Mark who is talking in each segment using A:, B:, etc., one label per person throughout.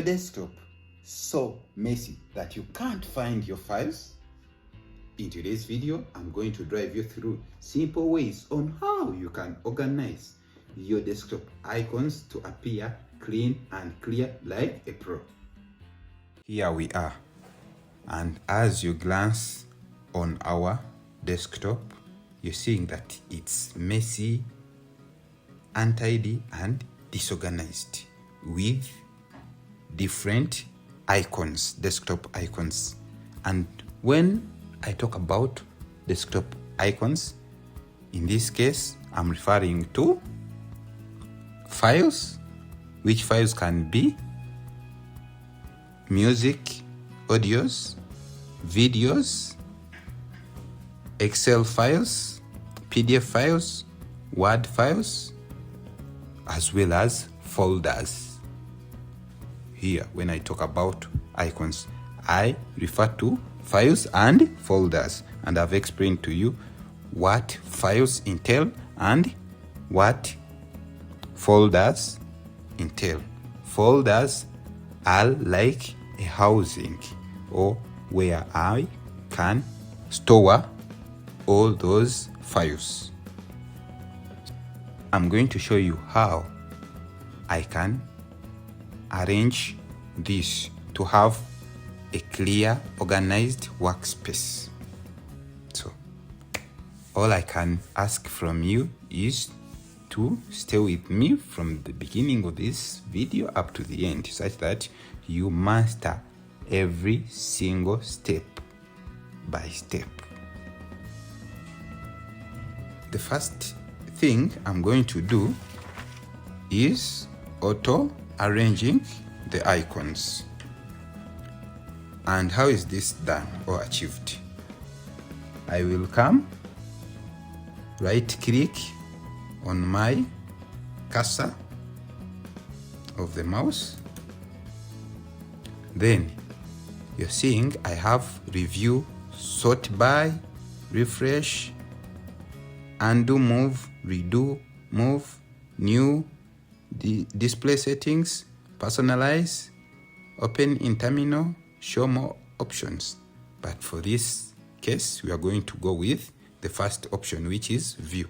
A: desktop so messy that you can't find your files? In today's video, I'm going to drive you through simple ways on how you can organize your desktop icons to appear clean and clear like a pro. Here we are, and as you glance on our desktop, you're seeing that it's messy, untidy, and disorganized with different icons, desktop icons. And when I talk about desktop icons, in this case, I'm referring to files, which files can be music, audios, videos, Excel files, PDF files, Word files, as well as folders. Here, when I talk about icons, I refer to files and folders, and I've explained to you what files entail and what folders entail. Folders are like a housing or where I can store all those files. I'm going to show you how I can arrange this to have a clear, organized workspace. So, all I can ask from you is to stay with me from the beginning of this video up to the end, such that you master every single step by step. The first thing I'm going to do is auto arranging the icons. And how is this done or achieved? I will come, right click on my cursor of the mouse. Then you're seeing I have review, sort by, refresh, undo, move, redo, move, new, display settings, personalize, open in terminal, show more options. But for this case, we are going to go with the first option, which is view.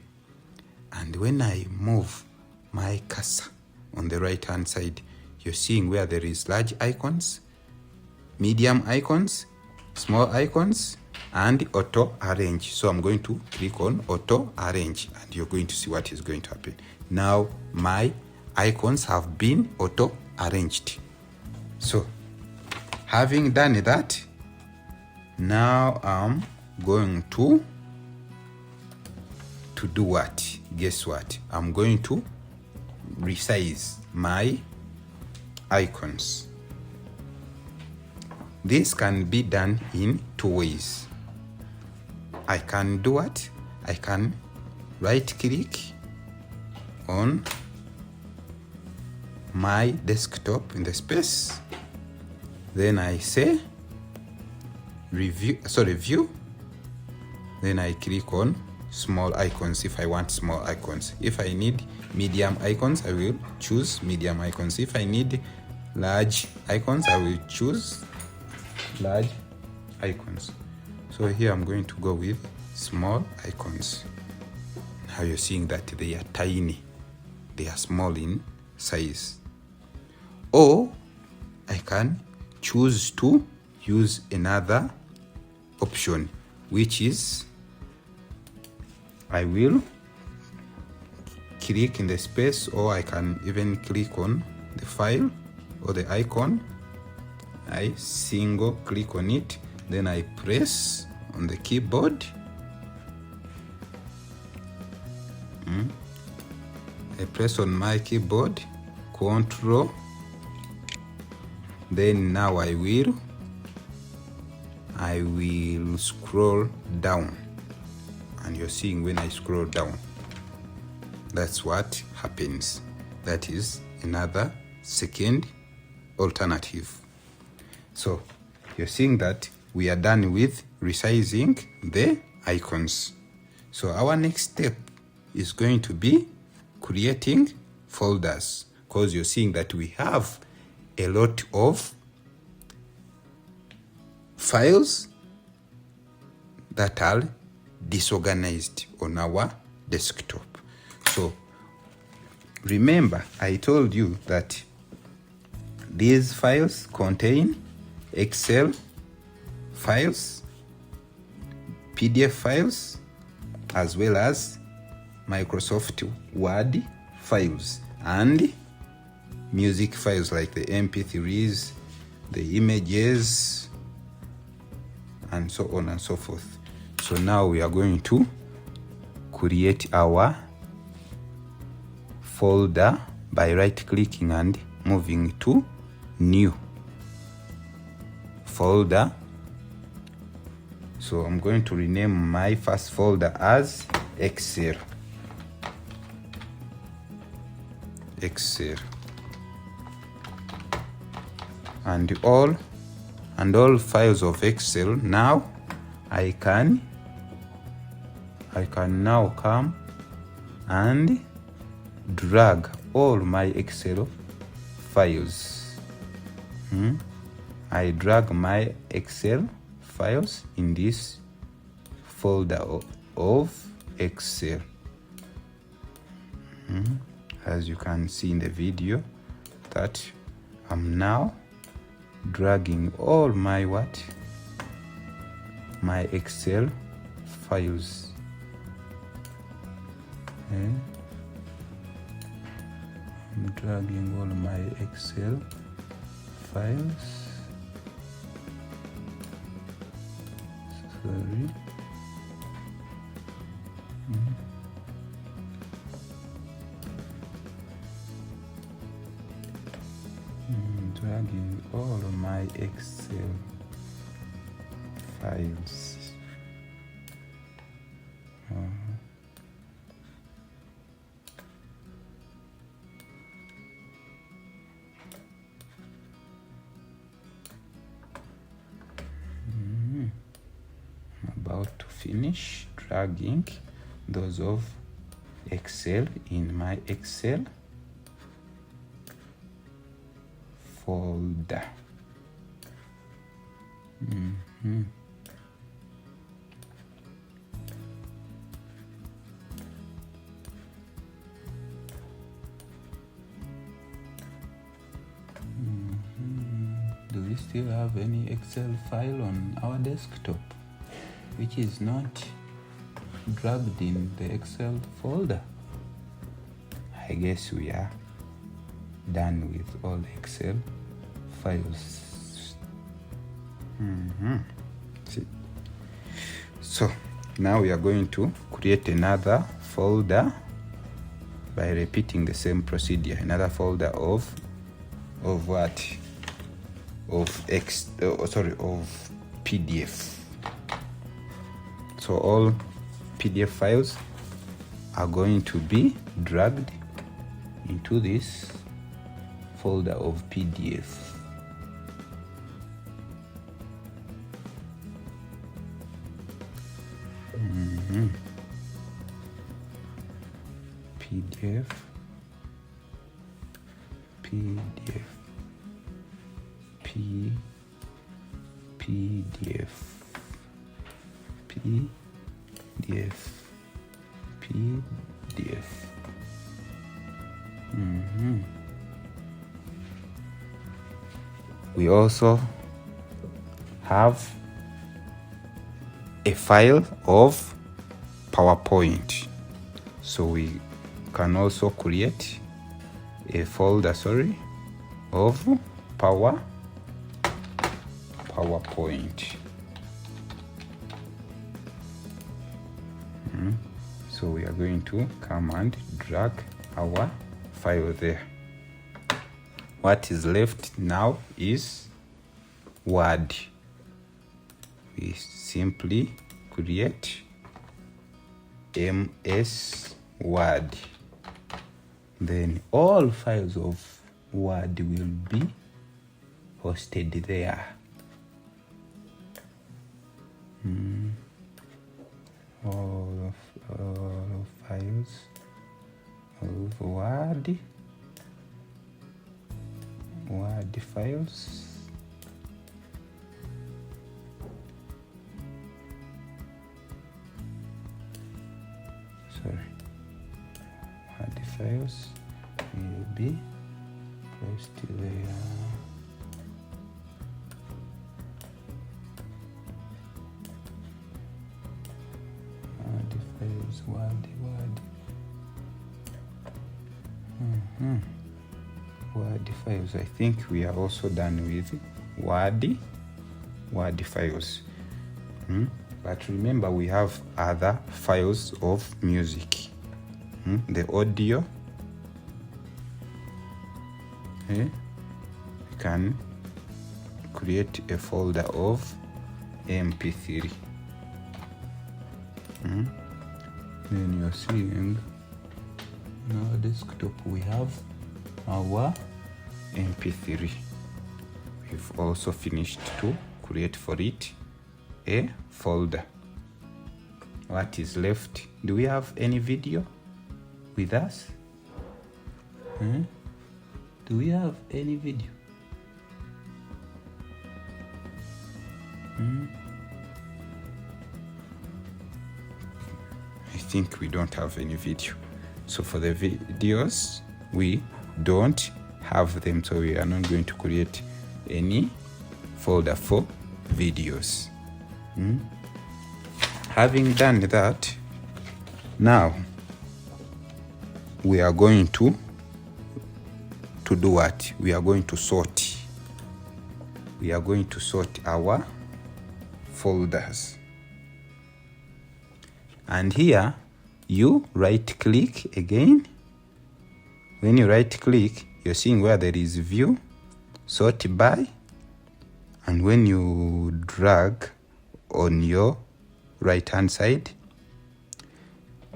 A: And when I move my cursor on the right hand side, you're seeing where there is large icons, medium icons, small icons, and auto arrange. So I'm going to click on auto arrange, and you're going to see what is going to happen. Now my icons have been auto arranged. So having done that, now I'm going to do what? Guess what? I'm going to resize my icons. This can be done in two ways. I can do what? I can right click on my desktop in the space. Then I say view. Then I click on small icons if I want small icons. If I need medium icons, I will choose medium icons. If I need large icons, I will choose large icons. So here I'm going to go with small icons. Now you're seeing that they are tiny. They are small in size. Or I can choose to use another option, which is I will click in the space, or I can even click on the file or the icon. I single click on it, then I press on the keyboard. I press on my keyboard, Control. Then now I will scroll down, and you're seeing when I scroll down, that's what happens. That is another second alternative. So you're seeing that we are done with resizing the icons. So our next step is going to be creating folders, because you're seeing that we have a lot of files that are disorganized on our desktop. So remember, I told you that these files contain Excel files, PDF files, as well as Microsoft Word files and music files like the MP3s, the images, and so on and so forth. So now we are going to create our folder by right-clicking and moving to New Folder. So I'm going to rename my first folder as Excel. And all files of Excel. Now I can now come and drag all my Excel files. I drag my Excel files in this folder of Excel. As you can see in the video, that I'm now dragging all my my Excel files. I'm dragging all my Excel files. Sorry. Dragging all my Excel files. About to finish dragging those of Excel in my Excel folder. Do we still have any Excel file on our desktop which is not dragged in the Excel folder? I guess we are done with all Excel files. So now we are going to create another folder by repeating the same procedure. Another folder of what? Of PDF. So all PDF files are going to be dragged into this folder of PDF. PDF, PDF, PDF, PDF, PDF. We also have a file of PowerPoint, so we can also create a folder of PowerPoint. So we are going to come and drag our file there. What is left now is Word. We simply create MS Word. Then all files of Word will be hosted there. All files of Word Word files. Word files will be placed there. Word files, word. Word files. I think we are also done with word files. But remember, we have other files of music. The audio. We can create a folder of MP3. Then you're seeing in our desktop we have our MP3. We've also finished to create for it a folder. What is left? Do we have any video with us? Do we have any video? I think we don't have any video. So for the videos, we don't have them, so we are not going to create any folder for videos. Having done that, now we are going to do what? We are going to sort. We are going to sort our folders. And here you right click again. When you right click, you're seeing where there is view, sort by, and when you drag on your right hand side,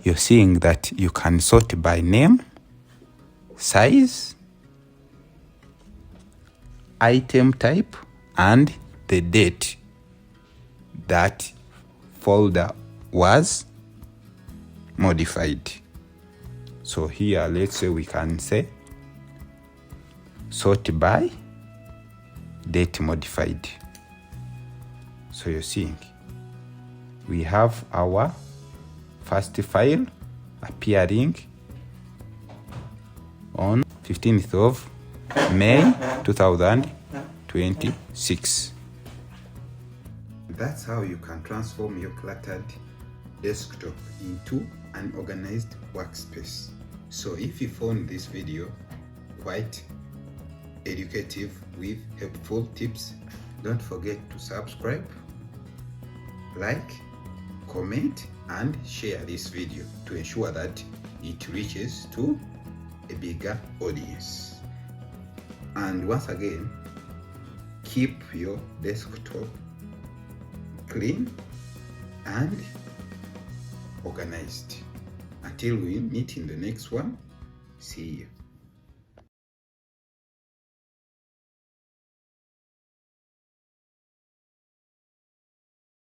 A: you're seeing that you can sort by name, size, item type, and the date that folder was modified. So here, let's say we can say sort by date modified. So you're seeing we have our first file appearing on 15th of May 2026. That's how you can transform your cluttered desktop into an organized workspace. So if you found this video quite educative with helpful tips, don't forget to subscribe, like, comment, and share this video to ensure that it reaches to a bigger audience. And once again, keep your desktop clean and organized. Until we meet in the next one, see you.